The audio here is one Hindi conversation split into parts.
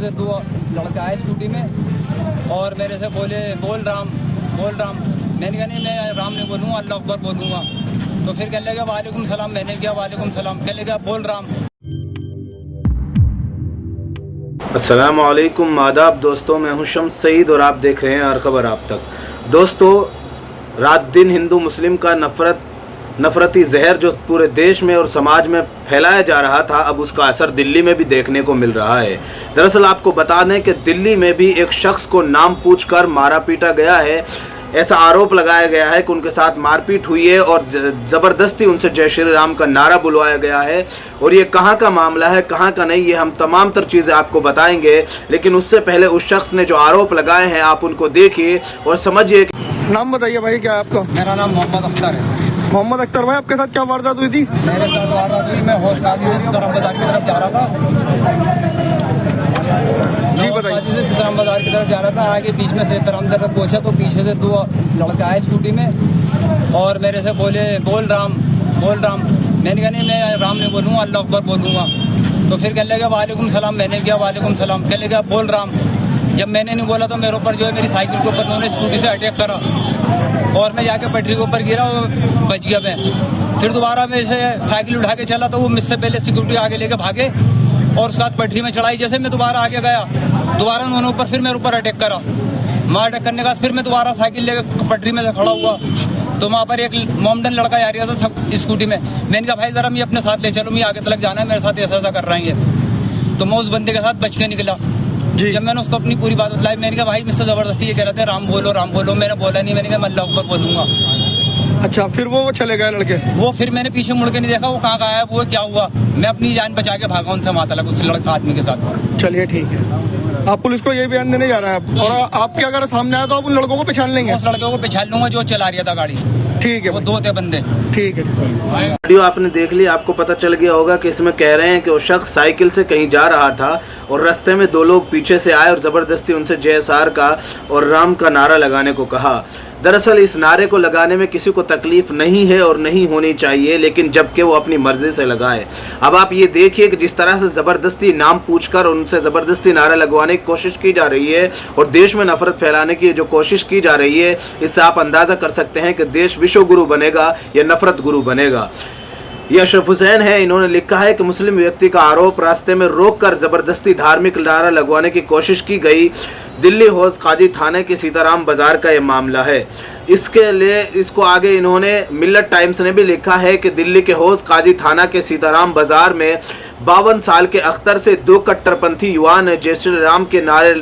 से दो लड़के आए स्कूटी में और मेरे से बोले बोल राम। मैंने कहा नहीं, मैं राम नहीं बोलूँगा, अल्लाह अकबर बोलूँगा। तो फिर कहने लगा वालेकुम सलाम। मैंने किया वालेकुम सलाम। कहने लगा बोल राम। अस्सलाम वालेकुम, आदाब दोस्तों, मैं हूं शम्स सईद और आप देख रहे हैं हर खबर आप तक। दोस्तों, रात दिन हिंदू मुस्लिम का नफरती जहर जो पूरे देश में और समाज में फैलाया जा रहा था, अब उसका असर दिल्ली में भी देखने को मिल रहा है। दरअसल आपको बता दें कि दिल्ली में भी एक शख्स को नाम पूछकर मारा पीटा गया है। ऐसा आरोप लगाया गया है कि उनके साथ मारपीट हुई है और ज़बरदस्ती उनसे जय श्री राम का नारा बुलवाया गया है। और ये कहाँ का मामला है, कहाँ का नहीं, ये हम तमाम तर चीज़ें आपको बताएंगे। लेकिन उससे पहले उस शख्स ने जो आरोप लगाए हैं आप उनको देखिए और समझिए। नाम बताइए भाई, क्या है आपका? मेरा नाम मोहम्मद अख्तर है। मोहम्मद अख्तर भाई, आपके साथ क्या वारदात हुई थी? मेरे साथ वारदात हुई, मैं होश काजी से सीताराम बाजार की तरफ जा रहा था। जी बताइए। काजी से सीताराम बाजार की तरफ जा रहा था। आगे बीच में सीताराम तरफ पहुंचा तो पीछे से दो लड़के आए स्कूटी में और मेरे से बोले बोल राम। मैंने कहा नहीं, मैं राम नहीं बोलूँगा, अल्लाह अकबर बोलूँगा। तो फिर कहने लगा वालेकुम सलाम। मैंने किया वालेकुम सलाम। कहने लगा बोल राम। जब मैंने नहीं बोला तो मेरे ऊपर जो है मेरी साइकिल के ऊपर उन्होंने स्कूटी से अटैक करा और मैं जाके पटरी के ऊपर गिरा और बच गया मैं। फिर दोबारा मैं साइकिल उठा के चला तो वो मुझसे पहले सिक्योरिटी आगे लेके भागे और उसके बाद पटरी में चढ़ाई। जैसे मैं दोबारा आगे गया, दोबारा उन्होंने ऊपर फिर मेरे ऊपर अटैक करा। वहाँ अटैक करने के बाद फिर मैं दोबारा साइकिल लेकर पटरी में से खड़ा हुआ तो वहाँ पर एक मोमडन लड़का जा रहा था स्कूटी में। मैंने कहा भाई जरा मैं अपने साथ ले चलो, मैं आगे तक जाना है, मेरे साथ ऐसा कर रही है। तो मैं उस बंदे के साथ बच के निकला। जब मैंने उसको अपनी पूरी बात बताई, मैंने कहा भाई मुझसे जबरदस्ती ये कह रहे थे राम बोलो। मैंने बोला नहीं, मैंने कहा मैं अल्लाह अकबर बोलूंगा। अच्छा, फिर वो चले गए लड़के? वो फिर मैंने पीछे मुड़ के नहीं देखा वो कहाँ का आया, वो क्या हुआ। मैं अपनी जान बचा के भागा उनसे माता लगा उस लड़का आदमी के साथ। चलिए ठीक है, आप पुलिस को ये बयान देने जा रहे हैं और आपके अगर सामने आया तो आप उन लड़कों को पहचान लेंगे? उस लड़के को पहचान लूंगा जो चला रहा था गाड़ी। ठीक है, वो दो थे बंदे। ठीक है। वीडियो आपने देख ली, आपको पता चल गया होगा कि इसमें कह रहे हैं कि वो शख्स साइकिल से कहीं जा रहा था और रास्ते में दो लोग पीछे से आए और ज़बरदस्ती उनसे जय सार का और राम का नारा लगाने को कहा। दरअसल इस नारे को लगाने में किसी को तकलीफ नहीं है और नहीं होनी चाहिए, लेकिन जबकि वो अपनी मर्जी से लगाए। अब आप ये देखिए कि जिस तरह से ज़बरदस्ती नाम पूछकर उनसे ज़बरदस्ती नारा लगवाने की कोशिश की जा रही है और देश में नफरत फैलाने की जो कोशिश की जा रही है, इससे आप अंदाज़ा कर सकते हैं कि देश विश्व गुरु बनेगा या नफरत गुरु बनेगा। ये अशरफ हुसैन है, इन्होंने लिखा है कि मुस्लिम व्यक्ति का आरोप रास्ते में रोककर जबरदस्ती धार्मिक नारा लगवाने की कोशिश की गई। दिल्ली हौज काजी थाने के सीताराम बाजार का ये मामला है। इसके लिए इसको आगे इन्होंने मिल्लत टाइम्स ने भी लिखा है कि दिल्ली के हौज काजी थाना के सीताराम बाजार में 52 साल के अख्तर से दो कट्टरपंथी युवा ने जय श्री राम के नारे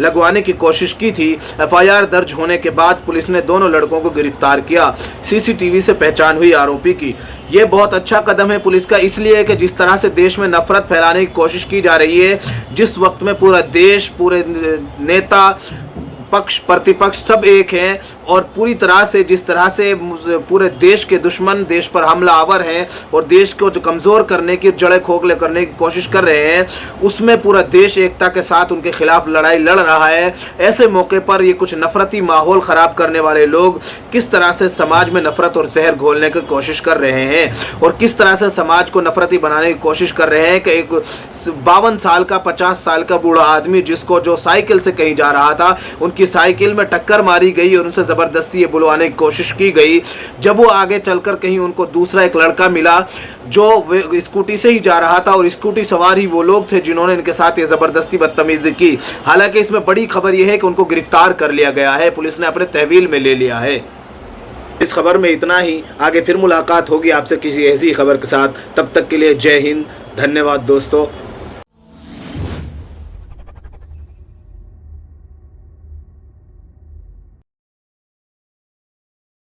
लगवाने की कोशिश की थी। एफआईआर दर्ज होने के बाद पुलिस ने दोनों लड़कों को गिरफ्तार किया। सीसीटीवी से पहचान हुई आरोपी की। ये बहुत अच्छा कदम है पुलिस का, इसलिए कि जिस तरह से देश में नफरत फैलाने की कोशिश की जा रही है, जिस वक्त में पूरा देश, पूरे नेता, पक्ष प्रतिपक्ष सब एक हैं और पूरी तरह से जिस तरह से पूरे देश के दुश्मन देश पर हमलावर हैं और देश को जो कमज़ोर करने की, जड़ें खोखले करने की कोशिश कर रहे हैं, उसमें पूरा देश एकता के साथ उनके खिलाफ लड़ाई लड़ रहा है। ऐसे मौके पर ये कुछ नफरती माहौल ख़राब करने वाले लोग किस तरह से समाज में नफरत और जहर घोलने की कोशिश कर रहे हैं और किस तरह से समाज को नफरती बनाने की कोशिश कर रहे हैं कि एक 52 साल का 50 साल का बूढ़ा आदमी जिसको जो साइकिल से कहीं जा रहा था, की साइकिल में टक्कर मारी गई और उनसे जबरदस्ती ये बुलवाने की कोशिश की गई। जब वो आगे चलकर कहीं उनको दूसरा एक लड़का मिला जो स्कूटी से ही जा रहा था और स्कूटी सवार ही वो लोग थे जिन्होंने इनके साथ ये जबरदस्ती बदतमीजी की। हालांकि इसमें बड़ी खबर यह है कि उनको गिरफ्तार कर लिया गया है, पुलिस ने अपने तहवील में ले लिया है। इस खबर में इतना ही, आगे फिर मुलाकात होगी आपसे किसी ऐसी खबर के साथ। तब तक के लिए जय हिंद, धन्यवाद दोस्तों।